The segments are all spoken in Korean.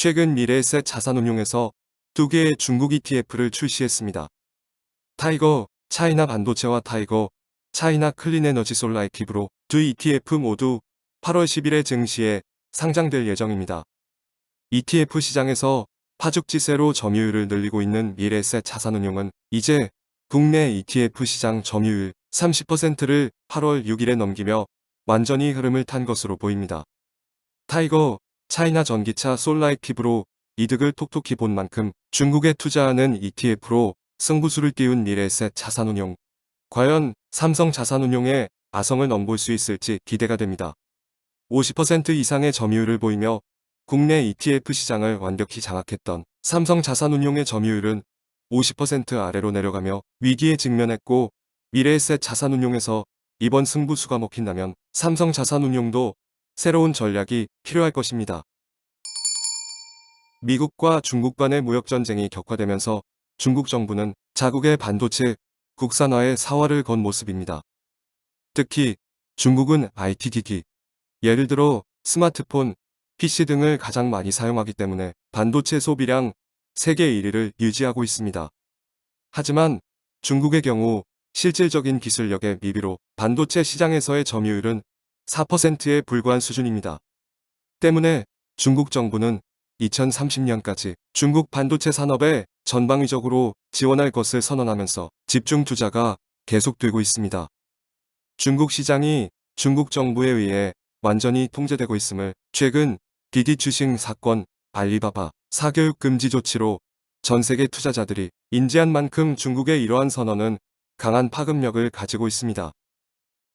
최근 미래에셋 자산운용에서 2개의 중국 ETF를 출시했습니다. 타이거 차이나 반도체와 타이거 차이나 클린에너지 솔라이티브로 두 ETF 모두 8월 10일에 증시에 상장될 예정입니다. ETF 시장에서 파죽지세로 점유율을 늘리고 있는 미래에셋 자산운용은 이제 국내 ETF 시장 점유율 30%를 8월 6일에 넘기며 완전히 흐름을 탄 것으로 보입니다. 타이거 차이나 전기차 솔라이티브로 이득을 톡톡히 본 만큼 중국에 투자하는 ETF로 승부수를 띄운 미래에셋 자산운용. 과연 삼성 자산운용의 아성을 넘볼 수 있을지 기대가 됩니다. 50% 이상의 점유율을 보이며 국내 ETF 시장을 완벽히 장악했던 삼성 자산운용의 점유율은 50% 아래로 내려가며 위기에 직면했고, 미래에셋 자산운용에서 이번 승부수가 먹힌다면 삼성 자산운용도 새로운 전략이 필요할 것입니다. 미국과 중국 간의 무역전쟁이 격화되면서 중국 정부는 자국의 반도체 국산화에 사활을 건 모습입니다. 특히 중국은 IT 기기, 예를 들어 스마트폰, PC 등을 가장 많이 사용하기 때문에 반도체 소비량 세계 1위를 유지하고 있습니다. 하지만 중국의 경우 실질적인 기술력의 미비로 반도체 시장에서의 점유율은 4%에 불과한 수준입니다. 때문에 중국 정부는 2030년까지 중국 반도체 산업에 전방위적으로 지원할 것을 선언하면서 집중 투자가 계속되고 있습니다. 중국 시장이 중국 정부에 의해 완전히 통제되고 있음을 최근 디디 주식 사건, 알리바바 사교육 금지 조치로 전세계 투자자들이 인지한 만큼 중국의 이러한 선언은 강한 파급력을 가지고 있습니다.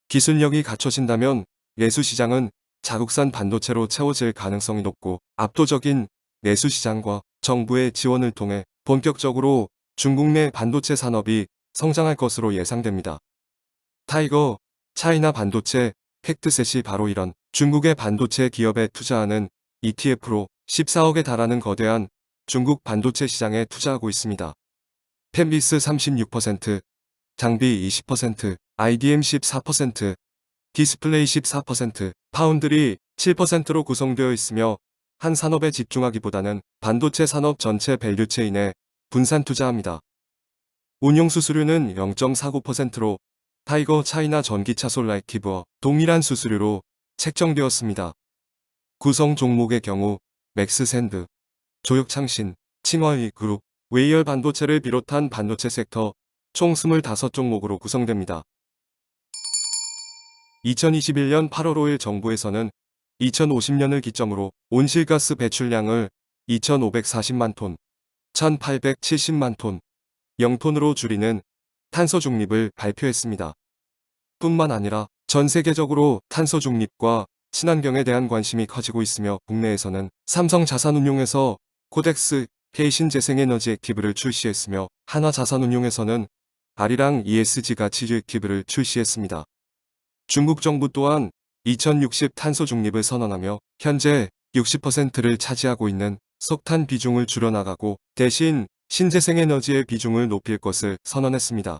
기술력이 갖춰진다면 내수시장은 자국산 반도체로 채워질 가능성이 높고, 압도적인 내수시장과 정부의 지원을 통해 본격적으로 중국 내 반도체 산업이 성장할 것으로 예상됩니다. 타이거 차이나 반도체 팩트셋이 바로 이런 중국의 반도체 기업에 투자하는 ETF로 14억에 달하는 거대한 중국 반도체 시장에 투자하고 있습니다. 팹리스 36%, 장비 20%, IDM 14%, 디스플레이 14%, 파운드리 7%로 구성되어 있으며, 한 산업에 집중하기보다는 반도체 산업 전체 밸류체인에 분산 투자합니다. 운용 수수료는 0.49%로 타이거 차이나 전기차 솔라이티브와 동일한 수수료로 책정되었습니다. 구성 종목의 경우 맥스샌드, 조혁창신, 칭화이 그룹, 웨이얼 반도체를 비롯한 반도체 섹터 총 25종목으로 구성됩니다. 2021년 8월 5일 정부에서는 2050년을 기점으로 온실가스 배출량을 2,540만 톤, 1,870만 톤, 0톤으로 줄이는 탄소 중립을 발표했습니다. 뿐만 아니라 전 세계적으로 탄소 중립과 친환경에 대한 관심이 커지고 있으며, 국내에서는 삼성 자산운용에서 코덱스 K 신재생에너지 액티브를 출시했으며, 한화자산운용에서는 아리랑 ESG 가치주 액티브를 출시했습니다. 중국 정부 또한 2060 탄소 중립을 선언하며 현재 60%를 차지하고 있는 석탄 비중을 줄여나가고 대신 신재생에너지의 비중을 높일 것을 선언했습니다.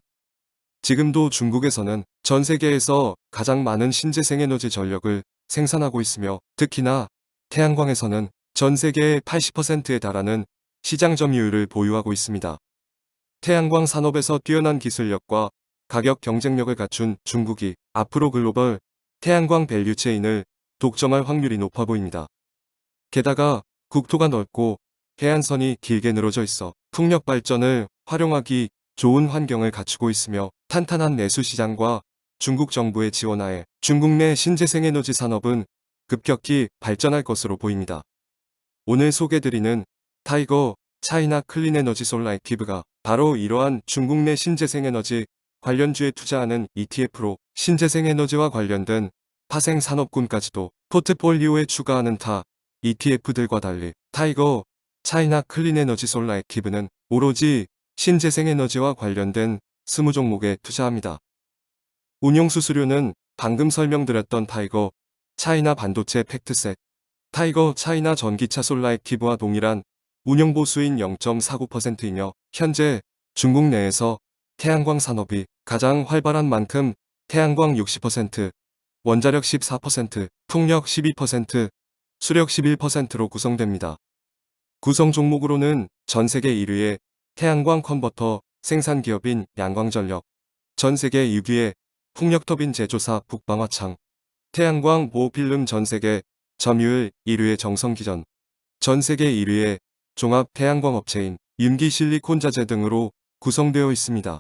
지금도 중국에서는 전 세계에서 가장 많은 신재생에너지 전력을 생산하고 있으며, 특히나 태양광에서는 전 세계의 80%에 달하는 시장 점유율을 보유하고 있습니다. 태양광 산업에서 뛰어난 기술력과 가격 경쟁력을 갖춘 중국이 앞으로 글로벌 태양광 밸류체인을 독점할 확률이 높아 보입니다. 게다가 국토가 넓고 해안선이 길게 늘어져 있어 풍력 발전을 활용하기 좋은 환경을 갖추고 있으며, 탄탄한 내수시장과 중국 정부의 지원하에 중국 내 신재생에너지 산업은 급격히 발전할 것으로 보입니다. 오늘 소개드리는 타이거 차이나 클린에너지 솔라이티브가 바로 이러한 중국 내 신재생에너지 관련주에 투자하는 ETF로, 신재생에너지와 관련된 파생산업군까지도 포트폴리오에 추가하는 타 ETF들과 달리 타이거 차이나 클린에너지 솔라이티브는 오로지 신재생에너지와 관련된 20종목에 투자합니다. 운용수수료는 방금 설명드렸던 타이거 차이나 반도체 팩트셋, 타이거 차이나 전기차 솔라이티브와 동일한 운용보수인 0.49%이며, 현재 중국 내에서 태양광 산업이 가장 활발한 만큼 태양광 60%, 원자력 14%, 풍력 12%, 수력 11%로 구성됩니다. 구성 종목으로는 전세계 1위의 태양광 컨버터 생산기업인 양광전력, 전세계 6위의 풍력터빈 제조사 북방화창, 태양광 보호필름 전세계 점유율 1위의 정성기전, 전세계 1위의 종합 태양광 업체인 윤기실리콘자재 등으로 구성되어 있습니다.